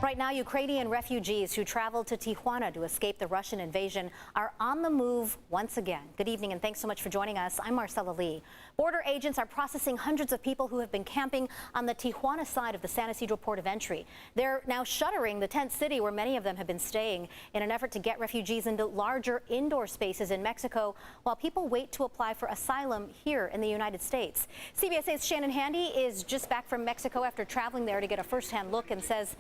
Right now, Ukrainian refugees who traveled to Tijuana to escape the Russian invasion are on the move once again. Good evening and thanks so much for joining us. I'm Marcella Lee. Border agents are processing hundreds of people who have been camping on the Tijuana side of the San Ysidro port of entry. They're now shuttering the tent city where many of them have been staying in an effort to get refugees into larger indoor spaces in Mexico while people wait to apply for asylum here in the United States. CBS 8's Shannon Handy is just back from Mexico after traveling there to get a first-hand look and says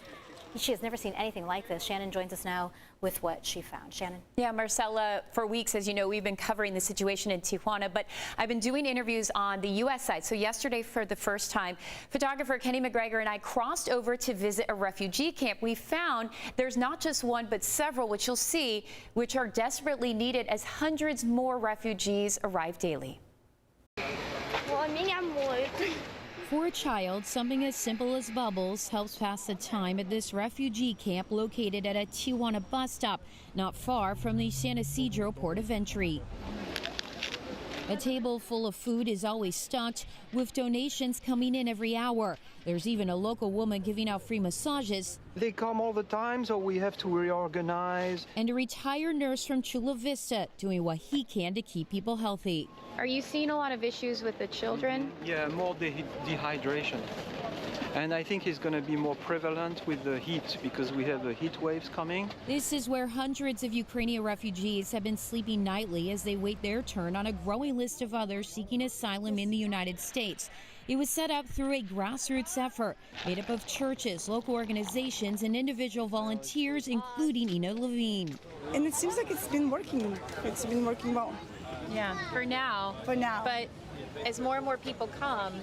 she has never seen anything like this. Shannon joins us now with what she found. Shannon. Yeah, Marcella, for weeks, as you know, we've been covering the situation in Tijuana, but I've been doing interviews on the U.S. side. So yesterday, for the first time, photographer Kenny McGregor and I crossed over to visit a refugee camp. We found there's not just one, but several, which you'll see, which are desperately needed as hundreds more refugees arrive daily. For a child, something as simple as bubbles helps pass the time at this refugee camp located at a Tijuana bus stop, not far from the San Ysidro port of entry. A table full of food is always stocked, with donations coming in every hour. There's even a local woman giving out free massages. They come all the time, so we have to reorganize. And a retired nurse from Chula Vista doing what he can to keep people healthy. Are you seeing a lot of issues with the children? Yeah, more dehydration. And I think it's going to be more prevalent with the heat because we have the heat waves coming. This is where hundreds of Ukrainian refugees have been sleeping nightly as they wait their turn on a growing list of others seeking asylum in the United States. It was set up through a grassroots effort made up of churches, local organizations, and individual volunteers, including Ina Levine. And it seems like it's been working. It's been working well. Yeah, for now. For now. But as more and more people come,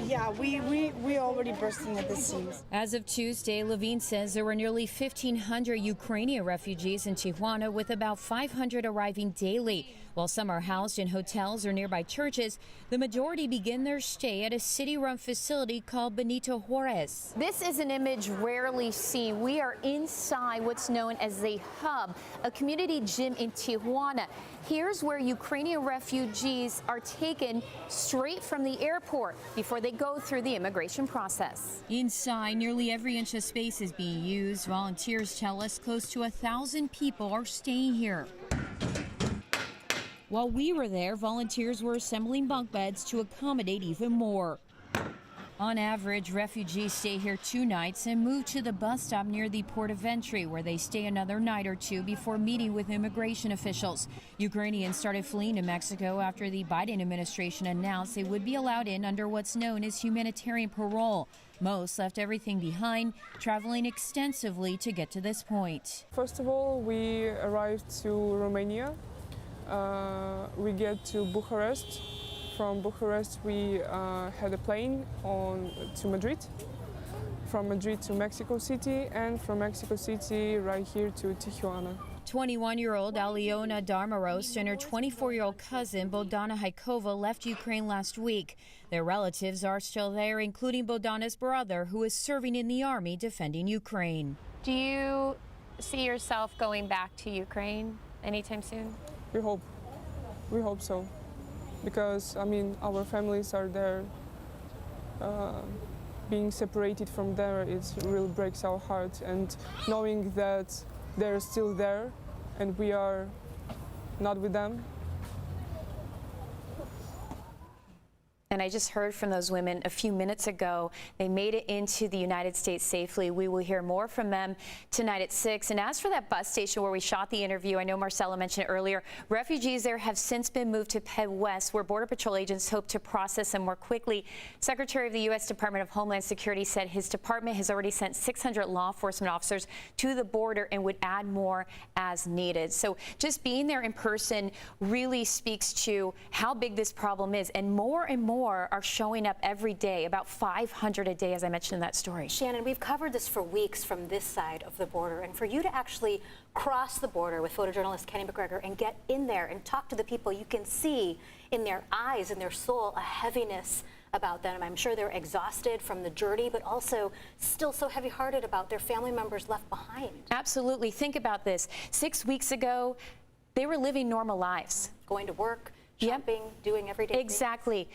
yeah, we already bursting at the seams. As of Tuesday, Levine says there were nearly 1,500 Ukrainian refugees in Tijuana, with about 500 arriving daily. While some are housed in hotels or nearby churches, the majority begin their stay at a city-run facility called Benito Juarez. This is an image rarely seen. We are inside what's known as the Hub, a community gym in Tijuana. Here's where Ukrainian refugees are taken straight from the airport before they go through the immigration process. Inside, nearly every inch of space is being used. Volunteers tell us close to 1,000 people are staying here. While we were there, volunteers were assembling bunk beds to accommodate even more. On average, refugees stay here 2 nights and move to the bus stop near the port of entry, where they stay another night or 2 before meeting with immigration officials. Ukrainians started fleeing to Mexico after the Biden administration announced they would be allowed in under what's known as humanitarian parole. Most left everything behind, traveling extensively to get to this point. First of all, we arrived to Romania. We get to Bucharest. From Bucharest, we had a plane to Madrid. From Madrid to Mexico City, and from Mexico City right here to Tijuana. 21-year-old Aliona Darmarost and her 24-year-old cousin Bogdana Haikova left Ukraine last week. Their relatives are still there, including Bogdana's brother, who is serving in the army defending Ukraine. do you see yourself going back to Ukraine anytime soon? We hope. We hope so. Because, I mean, our families are there. Being separated from there, it really breaks our heart. And knowing that they're still there and we are not with them. And I just heard from those women a few minutes ago. They made it into the United States safely. We will hear more from them tonight at 6. And as for that bus station where we shot the interview, I know Marcella mentioned earlier, refugees there have since been moved to Ped West, where Border Patrol agents hope to process them more quickly. Secretary of the U.S. Department of Homeland Security said his department has already sent 600 law enforcement officers to the border and would add more as needed. So just being there in person really speaks to how big this problem is, and more are showing up every day, about 500 a day, as I mentioned in that story. Shannon, we've covered this for weeks from this side of the border, and for you to actually cross the border with photojournalist Kenny McGregor and get in there and talk to the people, you can see in their eyes, in their soul, a heaviness about them. I'm sure they're exhausted from the journey, but also still so heavy-hearted about their family members left behind. Absolutely. Think about this. 6 weeks ago, they were living normal lives. Going to work, shopping, doing everyday things. Exactly.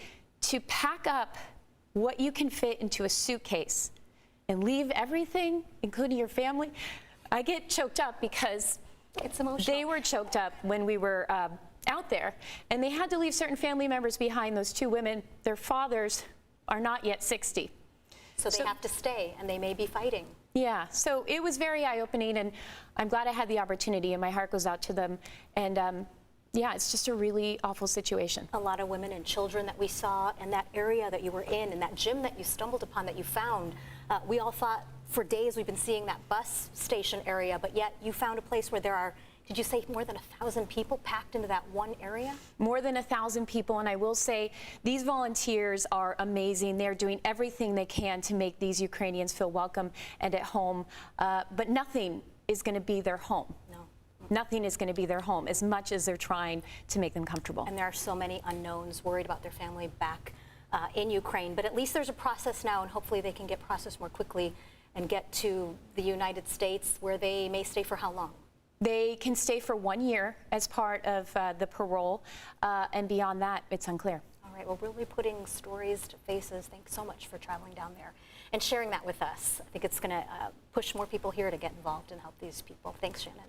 To pack up what you can fit into a suitcase and leave everything, including your family. I get choked up because It's emotional. they were choked up when we were out there, and they had to leave certain family members behind. Those two women, their fathers are not yet 60. So they have to stay, and they may be fighting. Yeah, so it was very eye-opening, and I'm glad I had the opportunity, and my heart goes out to them. And yeah, it's just a really awful situation. A lot of women and children that we saw in that area that you were in, and that gym that you stumbled upon, that you found. We all thought for days we've been seeing that bus station area, but yet you found a place where there are, did you say more than 1,000 people packed into that one area? More than 1,000 people, and I will say these volunteers are amazing. They're doing everything they can to make these Ukrainians feel welcome and at home, but nothing is going to be their home. No. Nothing is going to be their home, as much as they're trying to make them comfortable. And there are so many unknowns, worried about their family back in Ukraine, but at least there's a process now, and hopefully they can get processed more quickly and get to the United States, where they may stay for how long? They can stay for 1 year as part of the parole, and beyond that, it's unclear. All right, well, really putting stories to faces. Thanks so much for traveling down there and sharing that with us. I think it's going to push more people here to get involved and help these people. Thanks, Shannon.